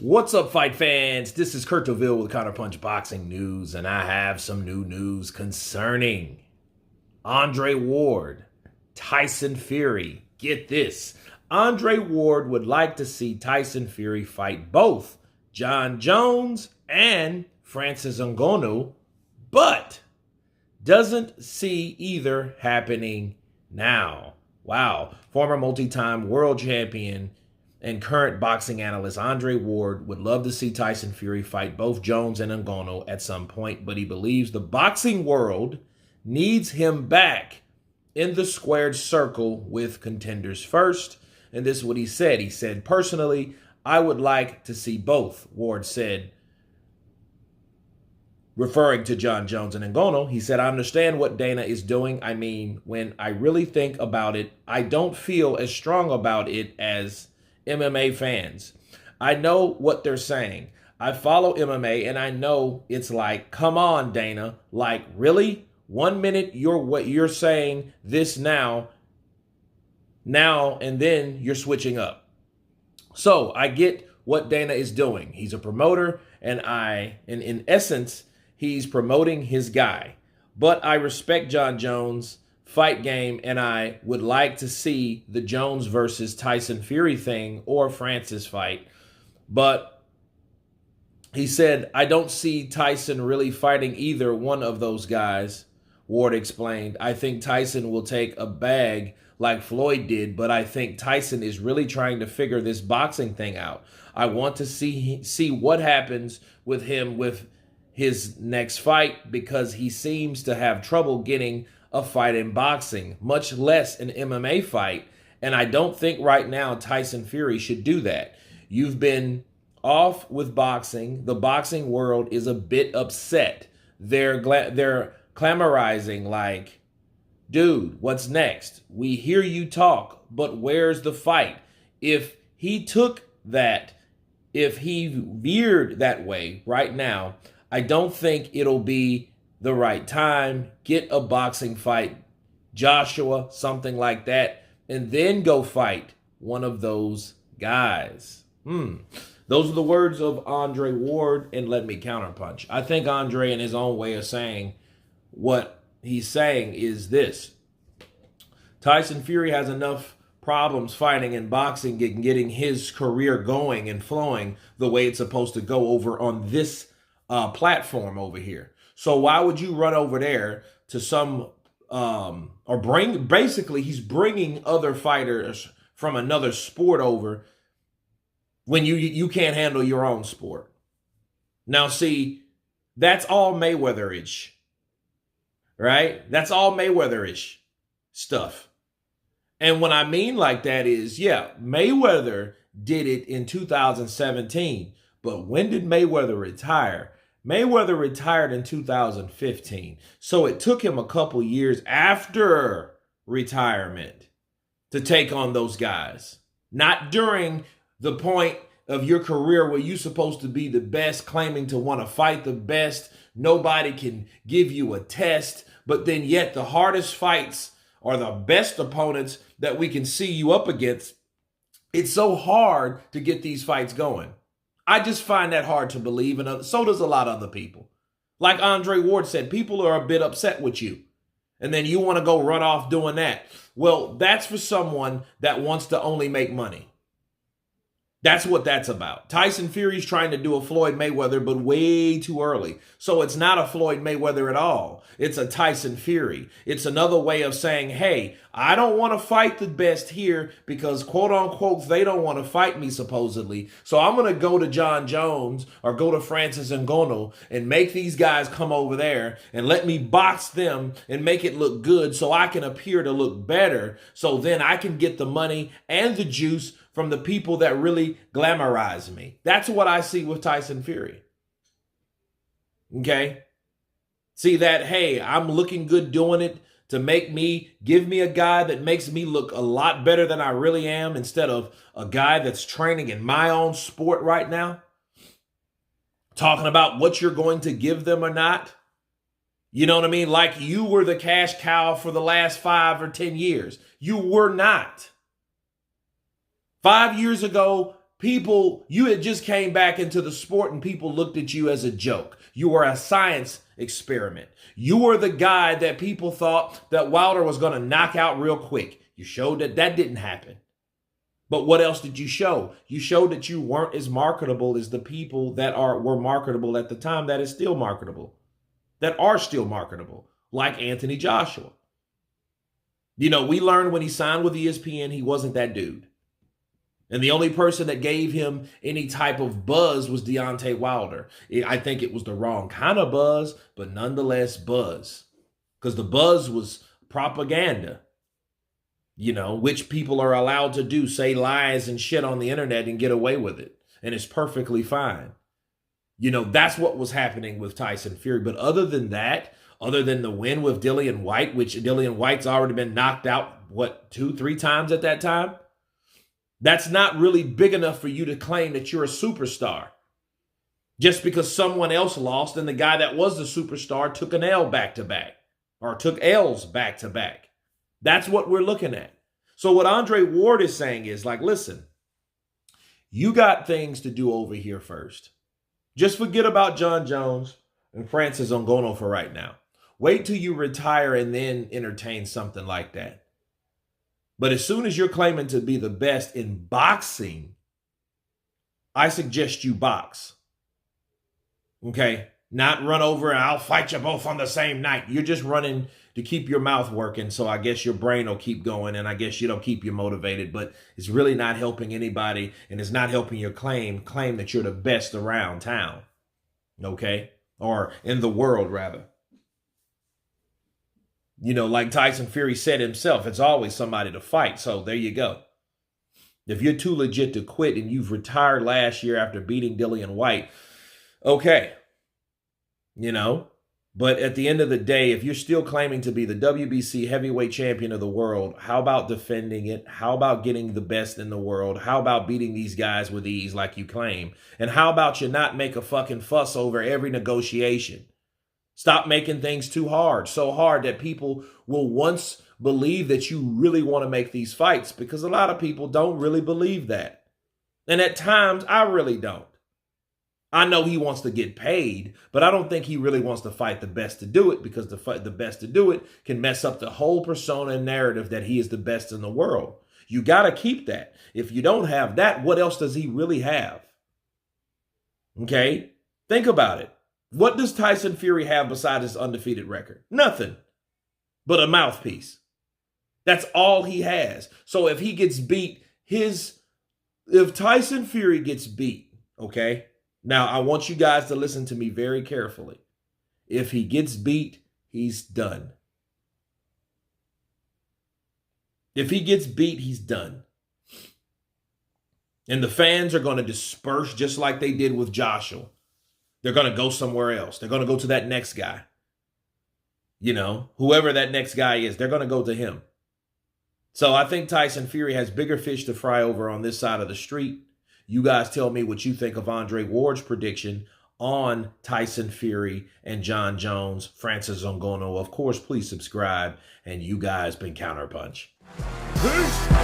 What's up, fight fans? This is Kurt DeVille with Counterpunch Boxing News, and I have some new news concerning Andre Ward, Tyson Fury. Get this. Andre Ward would like to see Tyson Fury fight both Jon Jones and Francis Ngannou, but doesn't see either happening now. Wow. Former multi-time world champion and current boxing analyst Andre Ward would love to see Tyson Fury fight both Jones and Ngannou at some point, but he believes the boxing world needs him back in the squared circle with contenders first. And this is what he said. He said, personally, I would like to see both, Ward said, referring to Jon Jones and Ngannou. He said, I understand what Dana is doing. I mean, when I really think about it, I don't feel as strong about it as MMA fans. I know what they're saying. I follow MMA and I know it's like, come on, Dana. Like, really? 1 minute you're saying this now, and then you're switching up. So I get what Dana is doing. He's a promoter, and in essence, he's promoting his guy. But I respect Jon Jones' fight game, and I would like to see the Jones versus Tyson Fury thing or Francis fight. But he said, I don't see Tyson really fighting either one of those guys, Ward explained. I think Tyson will take a bag like Floyd did, but I think Tyson is really trying to figure this boxing thing out. I want to see what happens with him with his next fight, because he seems to have trouble getting a fight in boxing, much less an MMA fight. And I don't think right now Tyson Fury should do that. You've been off with boxing. The boxing world is a bit upset. They're clamorizing like, dude, what's next? We hear you talk, but where's the fight? If he veered that way right now, I don't think it'll be the right time. Get a boxing fight, Joshua, something like that, and then go fight one of those guys. Those are the words of Andre Ward, and let me counterpunch. I think Andre, in his own way of saying what he's saying, is this. Tyson Fury has enough problems fighting in boxing and getting his career going and flowing the way it's supposed to go over on this platform over here. So why would you run over there to basically he's bringing other fighters from another sport over when you can't handle your own sport. Now, see, that's all Mayweather-ish, right? That's all Mayweather-ish stuff. And what I mean like that is, yeah, Mayweather did it in 2017, but when did Mayweather retire? Mayweather retired in 2015. So it took him a couple years after retirement to take on those guys. Not during the point of your career where you're supposed to be the best, claiming to want to fight the best. Nobody can give you a test, but then yet the hardest fights are the best opponents that we can see you up against. It's so hard to get these fights going. I just find that hard to believe, and so does a lot of other people. Like Andre Ward said, people are a bit upset with you, and then you want to go run off doing that. Well, that's for someone that wants to only make money. That's what that's about. Tyson Fury's trying to do a Floyd Mayweather, but way too early. So it's not a Floyd Mayweather at all. It's a Tyson Fury. It's another way of saying, hey, I don't want to fight the best here because, quote unquote, they don't want to fight me, supposedly. So I'm going to go to Jon Jones or go to Francis Ngannou and make these guys come over there and let me box them and make it look good so I can appear to look better. So then I can get the money and the juice from the people that really glamorize me. That's what I see with Tyson Fury. Okay? See that, hey, I'm looking good doing it to give me a guy that makes me look a lot better than I really am instead of a guy that's training in my own sport right now. Talking about what you're going to give them or not. You know what I mean? Like you were the cash cow for the last 5 or 10 years. You were not. 5 years ago, you had just came back into the sport and people looked at you as a joke. You were a science experiment. You were the guy that people thought that Wilder was going to knock out real quick. You showed that that didn't happen. But what else did you show? You showed that you weren't as marketable as the people that were marketable at the time that is still marketable, that are still marketable, like Anthony Joshua. You know, we learned when he signed with ESPN, he wasn't that dude. And the only person that gave him any type of buzz was Deontay Wilder. I think it was the wrong kind of buzz, but nonetheless buzz. Because the buzz was propaganda, you know, which people are allowed to do, say lies and shit on the internet and get away with it. And it's perfectly fine. You know, that's what was happening with Tyson Fury. But other than that, other than the win with Dillian Whyte, which Dillian Whyte's already been knocked out, what, 2-3 times at that time? That's not really big enough for you to claim that you're a superstar. Just because someone else lost and the guy that was the superstar took an L back-to-back. Or took L's back-to-back. That's what we're looking at. So what Andre Ward is saying is like, listen, you got things to do over here first. Just forget about John Jones and Francis Ngannou for right now. Wait till you retire and then entertain something like that. But as soon as you're claiming to be the best in boxing, I suggest you box. Okay? Not run over and I'll fight you both on the same night. You're just running to keep your mouth working, so I guess your brain will keep going, and I guess it'll keep you motivated, but it's really not helping anybody, and it's not helping your claim that you're the best around town. Okay? Or in the world, rather. You know, like Tyson Fury said himself, it's always somebody to fight. So there you go. If you're too legit to quit and you've retired last year after beating Dillian Whyte, okay. You know, but at the end of the day, if you're still claiming to be the WBC heavyweight champion of the world, how about defending it? How about getting the best in the world? How about beating these guys with ease like you claim? And how about you not make a fucking fuss over every negotiation? Stop making things too hard, so hard that people will once believe that you really want to make these fights, because a lot of people don't really believe that. And at times, I really don't. I know he wants to get paid, but I don't think he really wants to fight the best to do it, because the best to do it can mess up the whole persona and narrative that he is the best in the world. You got to keep that. If you don't have that, what else does he really have? Okay? Think about it. What does Tyson Fury have besides his undefeated record? Nothing but a mouthpiece. That's all he has. So if he gets beat, if Tyson Fury gets beat, okay? Now, I want you guys to listen to me very carefully. If he gets beat, he's done. If he gets beat, he's done. And the fans are going to disperse just like they did with Joshua. They're going to go somewhere else. They're going to go to that next guy. You know, whoever that next guy is, they're going to go to him. So I think Tyson Fury has bigger fish to fry over on this side of the street. You guys tell me what you think of Andre Ward's prediction on Tyson Fury and John Jones, Francis Ngannou. Of course, please subscribe. And you guys been Counterpunch. Peace.